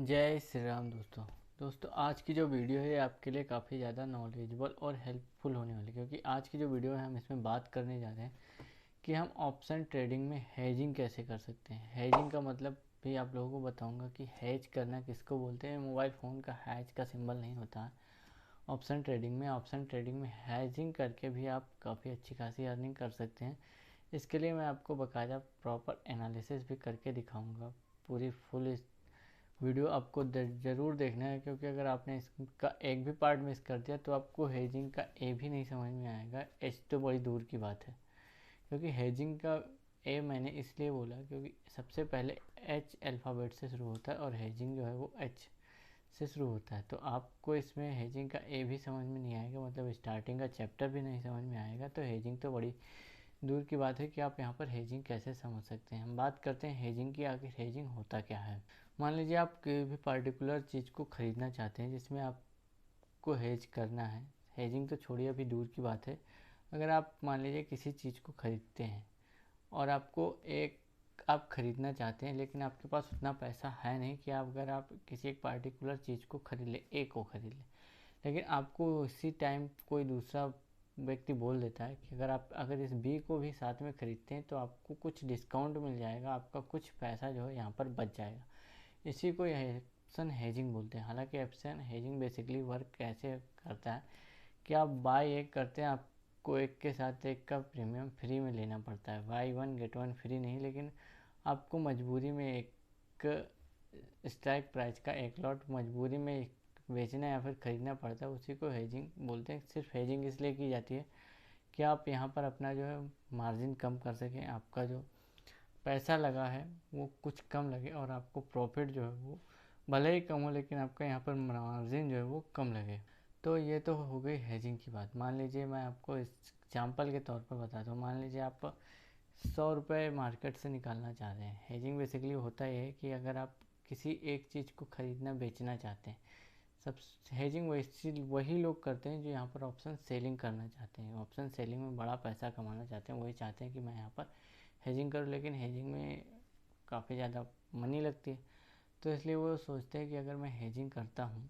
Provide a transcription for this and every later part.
जय श्री राम दोस्तों आज की जो वीडियो है आपके लिए काफ़ी ज़्यादा नॉलेजेबल और हेल्पफुल होने वाली, क्योंकि आज की जो वीडियो है हम इसमें बात करने जा रहे हैं कि हम ऑप्शन ट्रेडिंग में हेजिंग कैसे कर सकते हैं। हेजिंग का मतलब भी आप लोगों को बताऊंगा कि हेज करना किसको बोलते हैं। मोबाइल फ़ोन का हैज का सिंबल नहीं होता है ऑप्शन ट्रेडिंग में हेजिंग करके भी आप काफ़ी अच्छी खासी अर्निंग कर सकते हैं। इसके लिए मैं आपको बाकायदा प्रॉपर एनालिसिस भी करके दिखाऊंगा। पूरी फुल वीडियो आपको ज़रूर देखना है, क्योंकि अगर आपने इसका एक भी पार्ट मिस कर दिया तो आपको हेजिंग का ए भी नहीं समझ में आएगा। एच तो बड़ी दूर की बात है, क्योंकि हेजिंग का ए मैंने इसलिए बोला क्योंकि सबसे पहले एच अल्फ़ाबेट से शुरू होता है और हेजिंग जो है वो एच से शुरू होता है। तो आपको इसमें हेजिंग का ए भी समझ में नहीं आएगा, मतलब स्टार्टिंग का चैप्टर भी नहीं समझ में आएगा, तो हेजिंग तो बड़ी दूर की बात है कि आप यहाँ पर हेजिंग कैसे समझ सकते हैं। हम बात करते हैं हेजिंग की, आखिर हेजिंग होता क्या है। मान लीजिए आप कोई भी पार्टिकुलर चीज़ को ख़रीदना चाहते हैं जिसमें आपको हेज करना है। हेजिंग तो छोड़िए, अभी दूर की बात है। अगर आप मान लीजिए किसी चीज़ को ख़रीदते हैं और आप ख़रीदना चाहते हैं, लेकिन आपके पास उतना पैसा है नहीं कि अगर आप किसी एक पार्टिकुलर चीज़ को खरीद लें, ए को खरीद लें, लेकिन आपको उसी टाइम कोई दूसरा व्यक्ति बोल देता है कि अगर इस बी को भी साथ में ख़रीदते हैं तो आपको कुछ डिस्काउंट मिल जाएगा, आपका कुछ पैसा जो है यहाँ पर बच जाएगा। इसी को ऑप्शन हेजिंग बोलते हैं। हालांकि ऑप्शन हेजिंग बेसिकली वर्क कैसे करता है कि आप बाय एक करते हैं, आपको एक के साथ एक का प्रीमियम फ्री में लेना पड़ता है। By one get one free नहीं, लेकिन आपको मजबूरी में एक स्ट्राइक प्राइस का एक लॉट मजबूरी में बेचना या फिर ख़रीदना पड़ता है। उसी को हेजिंग बोलते हैं। सिर्फ हेजिंग इसलिए की जाती है कि आप यहाँ पर अपना जो है मार्जिन कम कर सकें, आपका जो पैसा लगा है वो कुछ कम लगे और आपको प्रॉफिट जो है वो भले ही कम हो, लेकिन आपका यहाँ पर मार्जिन जो है वो कम लगे। तो ये तो हो गई हेजिंग की बात। मान लीजिए मैं आपको एग्जाम्पल के तौर पर बताता हूँ। मान लीजिए आप 100 रुपये मार्केट से निकालना चाह रहे हैं। हेजिंग बेसिकली होता है कि अगर आप किसी एक चीज़ को ख़रीदना बेचना चाहते हैं, सब हेजिंग वही लोग करते हैं जो यहाँ पर ऑप्शन सेलिंग करना चाहते हैं। ऑप्शन सेलिंग में बड़ा पैसा कमाना चाहते हैं, वही चाहते हैं कि मैं यहाँ पर हेजिंग करूँ, लेकिन हेजिंग में काफ़ी ज़्यादा मनी लगती है। तो इसलिए वो सोचते हैं कि अगर मैं हेजिंग करता हूँ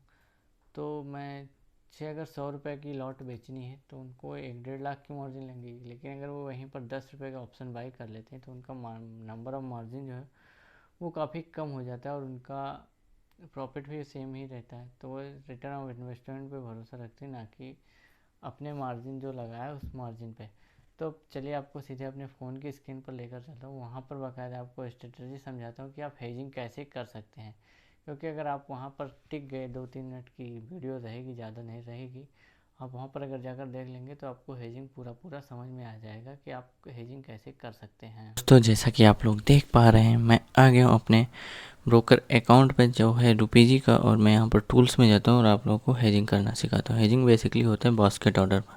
तो मैं अगर 100 रुपये की लॉट बेचनी है तो उनको 1-1.5 लाख की मार्जिन लगेगी, लेकिन अगर वो वहीं पर 10 रुपये का ऑप्शन बाई कर लेते हैं तो उनका नंबर ऑफ मार्जिन जो है वो काफ़ी कम हो जाता है और उनका प्रॉफिट भी सेम ही रहता है। तो वो रिटर्न ऑफ इन्वेस्टमेंट पे भरोसा रखते हैं, ना कि अपने मार्जिन जो लगाया है उस मार्जिन पे। तो चलिए आपको सीधे अपने फ़ोन की स्क्रीन पर लेकर चलता हूँ, वहाँ पर बाकायदा आपको स्ट्रेटजी समझाता हूँ कि आप हेजिंग कैसे कर सकते हैं। क्योंकि अगर आप वहाँ पर टिक गए, 2-3 मिनट की वीडियो रहेगी, ज़्यादा नहीं रहेगी, आप वहाँ पर अगर जाकर देख लेंगे तो आपको हेजिंग पूरा समझ में आ जाएगा कि आप हेजिंग कैसे कर सकते हैं। दोस्तों, जैसा कि आप लोग देख पा रहे हैं, मैं आ गया हूँ अपने ब्रोकर अकाउंट पे जो है रुपीजी का, और मैं यहाँ पर टूल्स में जाता हूँ और आप लोगों को हेजिंग करना सिखाता हूँ। हेजिंग बेसिकली होता है बास्केट ऑर्डर पर।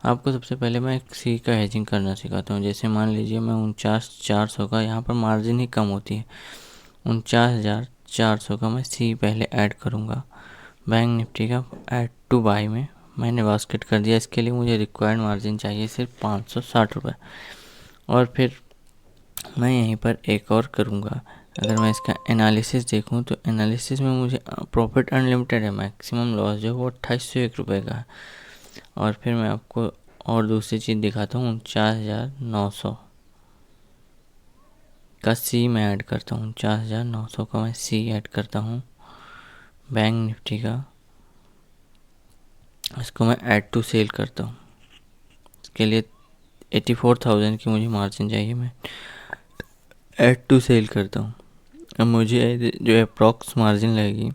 आपको सबसे पहले मैं सी का हेजिंग करना सिखाता हूँ। जैसे मान लीजिए मैं 49,400 का, यहाँ पर मार्जिन ही कम होती है, 49,400 का मैं सी पहले ऐड करूँगा। बैंक निफ्टी का ऐड टू बाई में मैंने बास्केट कर दिया। इसके लिए मुझे रिक्वायर्ड मार्जिन चाहिए सिर्फ 560 रुपये, और फिर मैं यहीं पर एक और करूँगा। अगर मैं इसका एनालिसिस देखूँ तो एनालिसिस में मुझे प्रॉफिट अनलिमिटेड है, मैक्सिमम लॉस जो है वो 2801 का है। और फिर मैं आपको और दूसरी चीज़ दिखाता हूँ, 49,900 का सी मैं ऐड करता हूँ। 49,900 का मैं सी ऐड करता हूँ बैंक निफ्टी का, इसको मैं ऐड टू सेल करता हूँ। इसके लिए 84,000 की मुझे मार्जिन चाहिए, मैं ऐड टू सेल करता हूँ। अब मुझे जो अप्रॉक्स मार्जिन लगेगी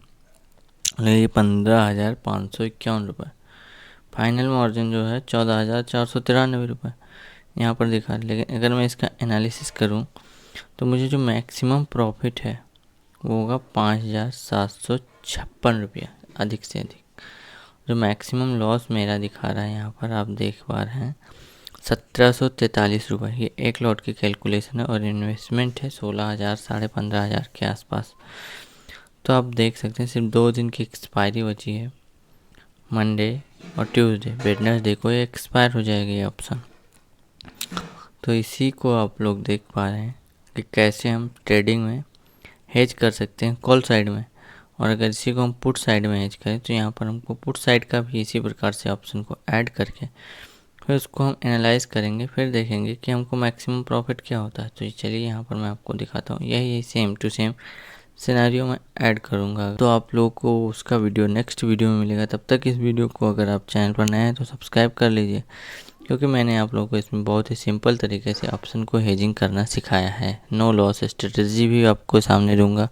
15,551 रुपये। फाइनल मार्जिन जो है 14,493 रुपये यहाँ पर दिखा रहा है। लेकिन अगर मैं इसका एनालिसिस करूँ तो मुझे जो मैक्सिमम प्रॉफिट है वो होगा 5,756 रुपया, अधिक से अधिक। जो मैक्सिमम लॉस मेरा दिखा रहा है यहाँ पर आप देख पा रहे हैं 1,743 रुपये। ये एक लॉट की कैलकुलेशन है और इन्वेस्टमेंट है 16,000 15,500 के आसपास। तो आप देख सकते हैं सिर्फ 2 दिन की एक्सपायरी बची है, मंडे और ट्यूसडे। वेडनेसडे को ये एक्सपायर हो जाएगा ये ऑप्शन। तो इसी को आप लोग देख पा रहे हैं कि कैसे हम ट्रेडिंग में हेज कर सकते हैं कॉल साइड में। और अगर इसी को हम पुट साइड में हेज करें तो यहाँ पर हमको पुट साइड का भी इसी प्रकार से ऑप्शन को ऐड करके फिर उसको हम एनालाइज करेंगे, फिर देखेंगे कि हमको मैक्सिमम प्रॉफिट क्या होता है। तो चलिए यहाँ पर मैं आपको दिखाता हूँ। यही सेम टू सेम सिनेरियो में ऐड करूँगा, तो आप लोगों को उसका वीडियो नेक्स्ट वीडियो में मिलेगा। तब तक इस वीडियो को अगर आप चैनल पर नए हैं तो सब्सक्राइब कर लीजिए, क्योंकि मैंने आप लोगों को इसमें बहुत ही सिंपल तरीके से ऑप्शन को हेजिंग करना सिखाया है। नो लॉस स्ट्रेटजी भी आपको सामने दूंगा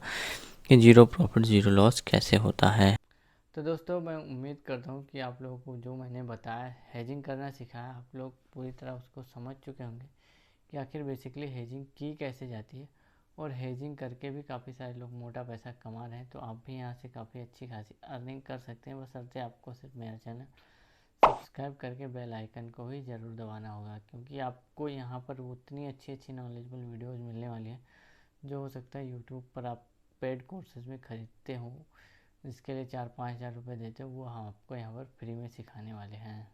कि जीरो प्रॉफिट जीरो लॉस कैसे होता है। तो दोस्तों मैं उम्मीद करता हूँ कि आप लोगों को जो मैंने बताया हेजिंग करना सिखाया, आप लोग पूरी तरह उसको समझ चुके होंगे कि आखिर बेसिकली हेजिंग की कैसे जाती है। और हेजिंग करके भी काफ़ी सारे लोग मोटा पैसा कमा रहे हैं, तो आप भी यहाँ से काफ़ी अच्छी खासी अर्निंग कर सकते हैं। बशर्ते आपको सिर्फ मेरा चैनल सब्सक्राइब करके बेल आइकन को ही ज़रूर दबाना होगा, क्योंकि आपको यहाँ पर उतनी अच्छी अच्छी नॉलेजेबल वीडियोज़ मिलने वाली है जो हो सकता है यूट्यूब पर आप पेड कोर्सेज में ख़रीदते हो, जिसके लिए 4-5 हज़ार रुपये देते हो, वो हम आपको यहाँ पर फ्री में सिखाने वाले हैं।